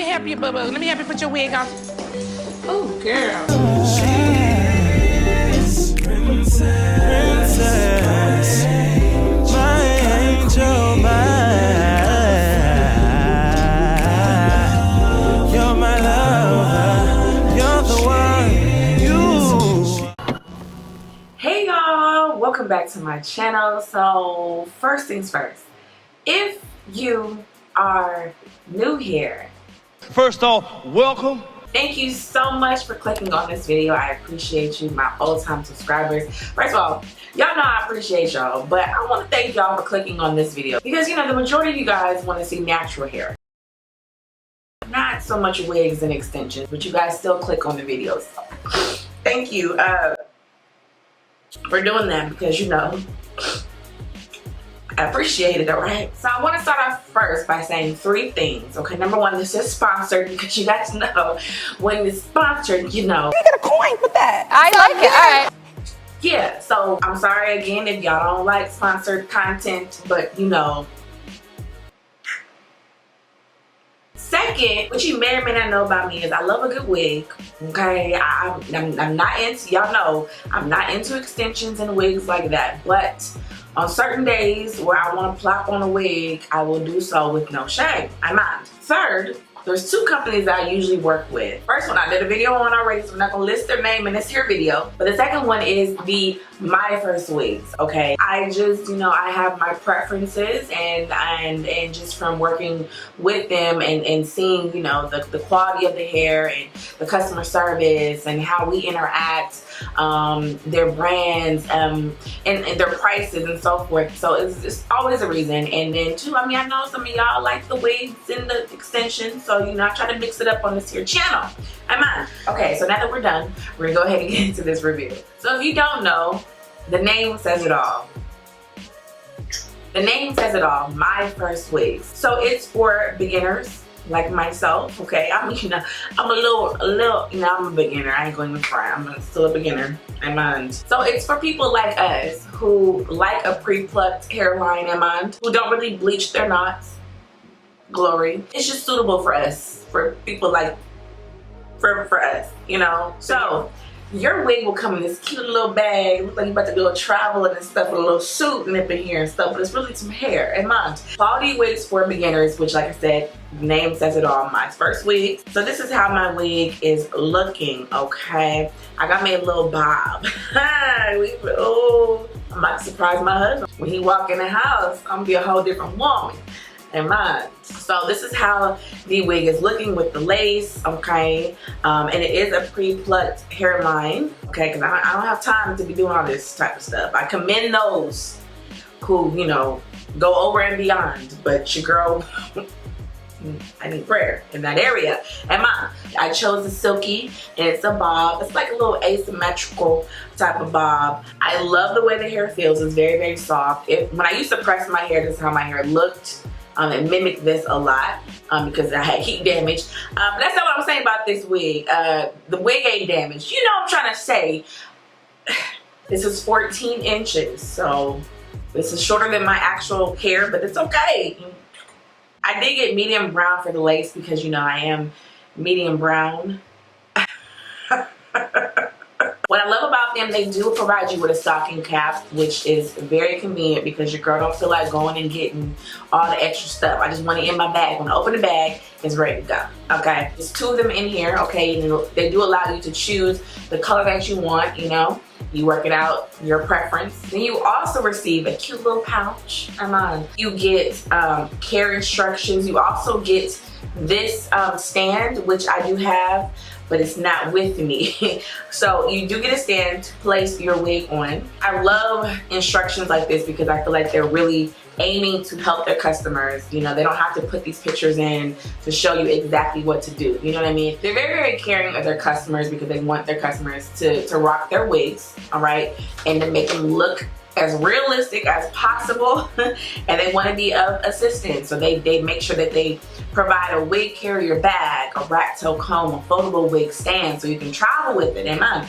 me help you, boo-boo. Let me help you put your wig on. Oh, girl. Princess, my angel, you're my lover, you're the one, you. Hey y'all, welcome back to my channel. So first things first, if you are new here, First off, welcome. thank you so much for clicking on this video. I appreciate you, my old-time subscribers. First of all, y'all know I appreciate y'all, but I want to thank y'all for clicking on this video because, you know, the majority of you guys want to see natural hair. Not so much wigs and extensions, but you guys still click on the videos. So, thank you for doing that because, you know, I appreciate it, alright? So I want to start off first by saying 3 things, okay? Number 1, this is sponsored because you guys know when it's sponsored, you know. You get a coin with that. I like it. Alright. Yeah, so I'm sorry again if y'all don't like sponsored content, but you know. Second, what you may or may not know about me is I love a good wig, okay? I'm not into, y'all know, I'm not into extensions and wigs like that, but on certain days where I want to plop on a wig, I will do so with no shame. I mind. Third, there's 2 companies that I usually work with. First one I did a video on already, so I'm not gonna list their name in this here video. But the second one is the My First Wigs, okay? I just, you know, I have my preferences and just from working with them and seeing, you know, the quality of the hair and the customer service and how we interact, their brands, and their prices and so forth. So it's always a reason. And then 2, I mean, I know some of y'all like the wigs and the extensions, so you know, I try to mix it up on this here channel. Am I? Okay, so now that we're done, we're gonna go ahead and get into this review. So if you don't know, the name says it all. The name says it all, My First Wigs. So it's for beginners like myself, okay? I'm a little, you know, I'm a beginner. I ain't going to try. I'm still a beginner. So it's for people like us who like a pre-plucked hairline, who don't really bleach their knots. Glory. It's just suitable for us, for people like, for us, you know? So your wig will come in this cute little bag. Look like you're about to go traveling and stuff with a little suit and up in here and stuff, but it's really some hair. And mind, quality wigs for beginners, which like I said, the name says it all, My First Wig. So this is how my wig is looking, okay? I got me a little bob. Oh, I'm about to surprise my husband. When he walk in the house, I'm gonna be a whole different woman. And mine. So this is how the wig is looking with the lace, okay? And it is a pre-plucked hairline, okay? Because I don't have time to be doing all this type of stuff. I commend those who, you know, go over and beyond. But your girl, I need prayer in that area. And mine, I chose the Silky, and it's a bob. It's like a little asymmetrical type of bob. I love the way the hair feels. It's very, very soft. When I used to press my hair, this is how my hair looked. It mimicked this a lot because I had heat damage. But that's not what I'm saying about this wig. The wig ain't damaged. You know what I'm trying to say. This is 14 inches, so this is shorter than my actual hair, but it's okay. I did get medium brown for the lace because, you know, I am medium brown. What I love about them, they do provide you with a stocking cap, which is very convenient because your girl don't feel like going and getting all the extra stuff. I just want it in my bag. When I open the bag, it's ready to go, okay? There's 2 of them in here, okay? And they do allow you to choose the color that you want, you know? You work it out, your preference. Then you also receive a cute little pouch. You get care instructions. You also get this stand, which I do have, but it's not with me. So you do get a stand to place your wig on. I love instructions like this because I feel like they're really aiming to help their customers. You know, they don't have to put these pictures in to show you exactly what to do. You know what I mean? They're very, very caring of their customers because they want their customers to rock their wigs, all right? And to make them look as realistic as possible. And they want to be of assistance. So they make sure that they provide a wig carrier bag, a rat tail comb, a foldable wig stand so you can travel with it. And a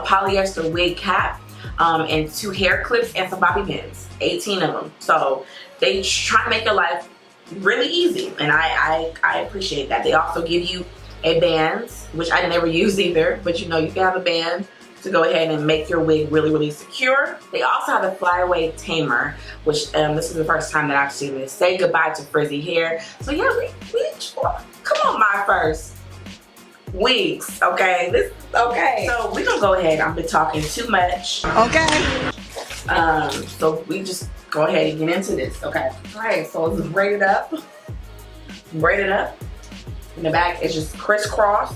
polyester wig cap, and 2 hair clips and some bobby pins, 18 of them. So they try to make your life really easy, and I appreciate that. They also give you a band, which I never use either, but you know, you can have a band to go ahead and make your wig really, really secure. They also have a Flyaway Tamer, which this is the first time that I've seen this. Say goodbye to frizzy hair. So yeah, come on, my first wigs, okay? Okay. So we're gonna go ahead. I've been talking too much. Okay. So we just go ahead and get into this, okay? All right, so let's braid it up. Braid it up. In the back, it's just crisscross,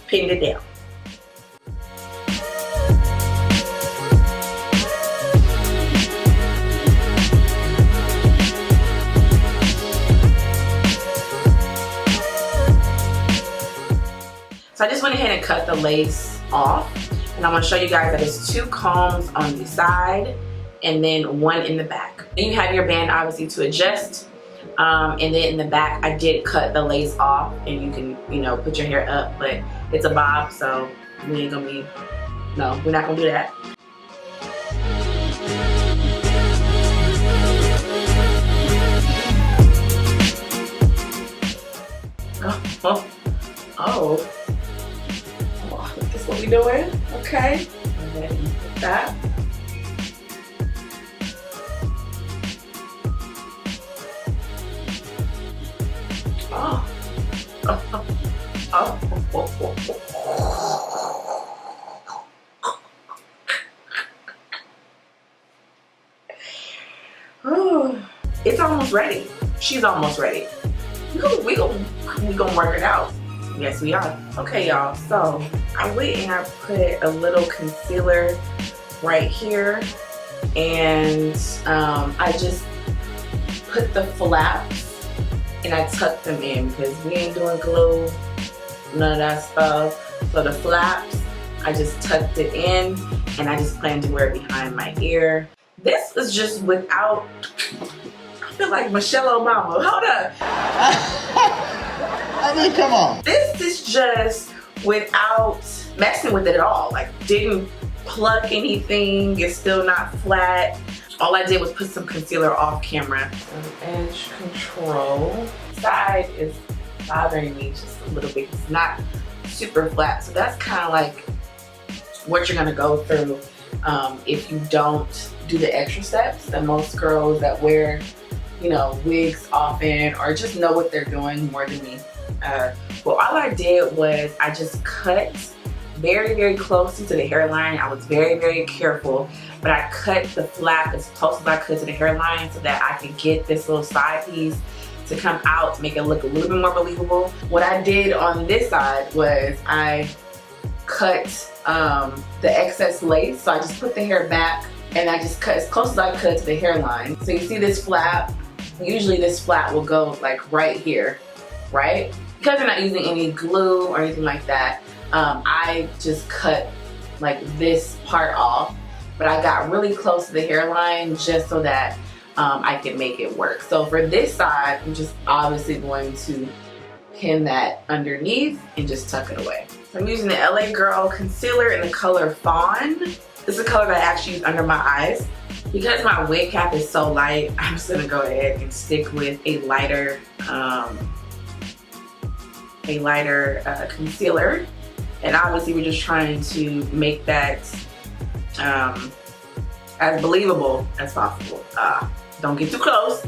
pin it down. So I just went ahead and cut the lace off, and I'm gonna show you guys that it's 2 combs on the side and then 1 in the back. Then you have your band obviously to adjust, and then in the back I did cut the lace off, and you can, you know, put your hair up, but it's a bob, so we ain't gonna be, no, we're not gonna do that. Oh. That's what we doing? Okay. Go ahead and put that. Oh. Oh. It's almost ready. She's almost ready. We gonna work it out. Yes, we are. Okay, y'all. So I went and I put a little concealer right here, and I just put the flaps and I tucked them in because we ain't doing glue, none of that stuff. So the flaps, I just tucked it in, and I just plan to wear it behind my ear. This is just without, I feel like Michelle Obama. Hold up. I mean, come on. This is just without messing with it at all. Like, didn't pluck anything. It's still not flat. All I did was put some concealer off camera. Some edge control. Side is bothering me just a little bit. It's not super flat. So that's kind of like what you're gonna go through if you don't do the extra steps that most girls that wear, you know, wigs often or just know what they're doing more than me. Well, all I did was I just cut very, very closely to the hairline. I was very, very careful, but I cut the flap as close as I could to the hairline so that I could get this little side piece to come out to make it look a little bit more believable. What I did on this side was I cut the excess lace. So I just put the hair back and I just cut as close as I could to the hairline. So you see this flap, usually this flap will go like right here, right? Because you're not using any glue or anything like that, I just cut like this part off, but I got really close to the hairline just so that I can make it work. So for this side, I'm just obviously going to pin that underneath and just tuck it away. So I'm using the LA Girl concealer in the color Fawn. This is a color that I actually use under my eyes. Because my wig cap is so light, I'm just gonna go ahead and stick with a lighter concealer. And obviously we're just trying to make that as believable as possible. Don't get too close.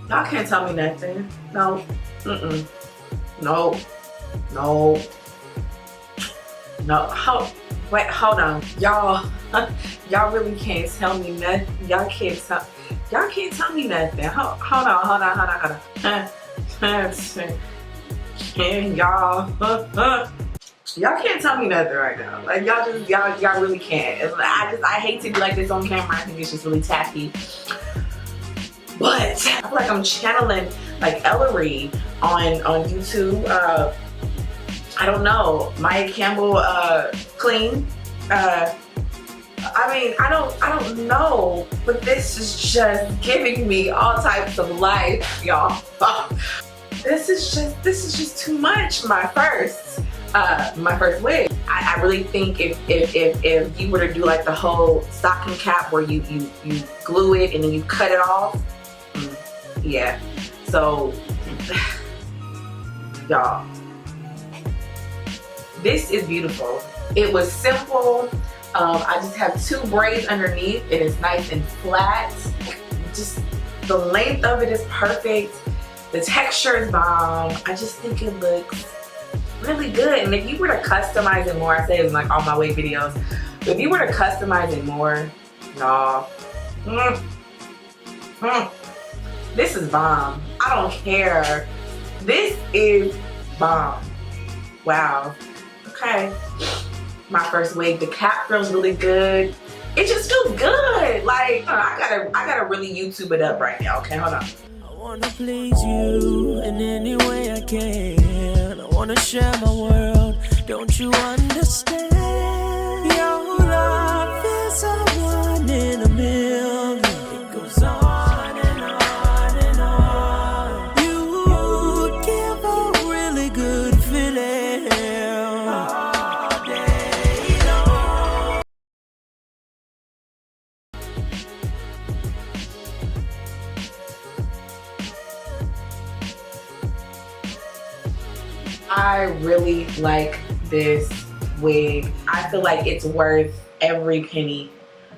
Y'all can't tell me nothing. No, No. No. No. Wait, hold on. Y'all really can't tell me nothing. Y'all can't tell me nothing. Hold on. Y'all can't tell me nothing right now. Like y'all really can't. I hate to be like this on camera. I think it's just really tacky. But I feel like I'm channeling like Ellery on YouTube. I don't know. Maya Campbell clean. I mean, I don't know, but this is just giving me all types of life, y'all. This is just too much. My first wig. I really think if you were to do like the whole stocking cap where you glue it and then you cut it off, yeah. So y'all, this is beautiful. It was simple. I just have 2 braids underneath and it's nice and flat. Just the length of it is perfect. The texture is bomb. I just think it looks really good. And if you were to customize it more, I say it in like all my wig videos, but if you were to customize it more, y'all, this is bomb. I don't care. This is bomb. Wow. Okay. My first wig, the cap feels really good. It just feels good. Like I gotta really YouTube it up right now. Okay, hold on. I wanna please you in any way I can. I wanna share my world. Don't you understand? Your love is a 1 in a million. It goes on and on and on. You give a really good feeling. All day long. I really like this wig. I feel like it's worth every penny.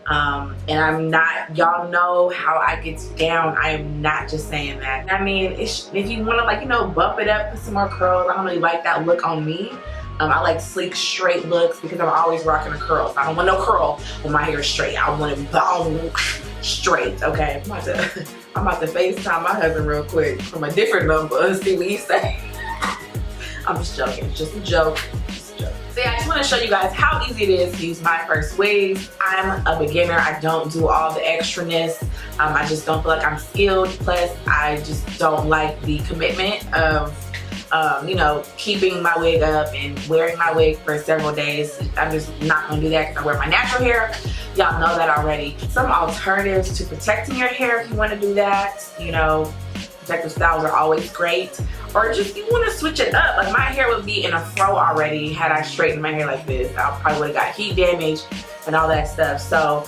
And I'm not, y'all know how I get down. I am not just saying that. I mean, if you want to, like, you know, bump it up, put some more curls. I don't really like that look on me. I like sleek, straight looks because I'm always rocking a curl. So I don't want no curl when my hair is straight. I want it bone straight, okay? I'm about to FaceTime my husband real quick from a different number and see what he say. I'm just joking. It's just a joke. So yeah, I just want to show you guys how easy it is to use my first wigs. I'm a beginner. I don't do all the extraness. I just don't feel like I'm skilled. Plus, I just don't like the commitment of, you know, keeping my wig up and wearing my wig for several days. I'm just not going to do that because I wear my natural hair. Y'all know that already. Some alternatives to protecting your hair if you want to do that. You know, protective styles are always great. Or just you want to switch it up. Like my hair would be in a fro already had I straightened my hair like this. I probably would have got heat damage and all that stuff. So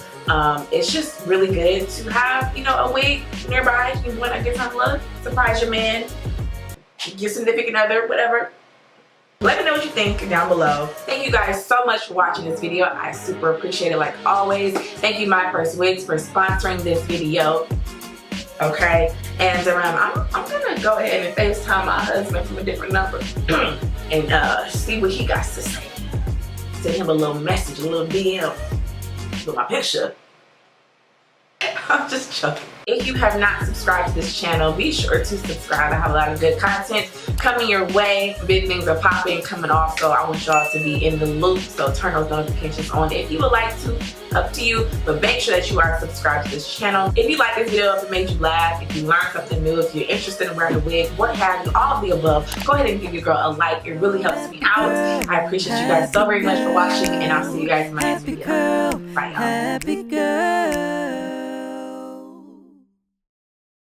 it's just really good to have, you know, a wig nearby if you want a different look. Surprise your man, your significant other, whatever. Let me know what you think down below. Thank you guys so much for watching this video. I super appreciate it like always. Thank you My First Wigs for sponsoring this video. Okay, and I'm gonna go ahead and FaceTime my husband from a different number and see what he got to say. Send him a little message, a little DM with my picture. I'm just joking. If you have not subscribed to this channel, be sure to subscribe. I have a lot of good content coming your way. Big things are popping, coming off, so I want y'all to be in the loop. So turn those notifications on if you would like to. Up to you, but make sure that you are subscribed to this channel. If you like this video, if it made you laugh, if you learned something new, if you're interested in wearing a wig, what have you, all of the above, go ahead and give your girl a like. It really helps me out. I appreciate you guys so very much for watching, and I'll see you guys in my next video. Bye, y'all.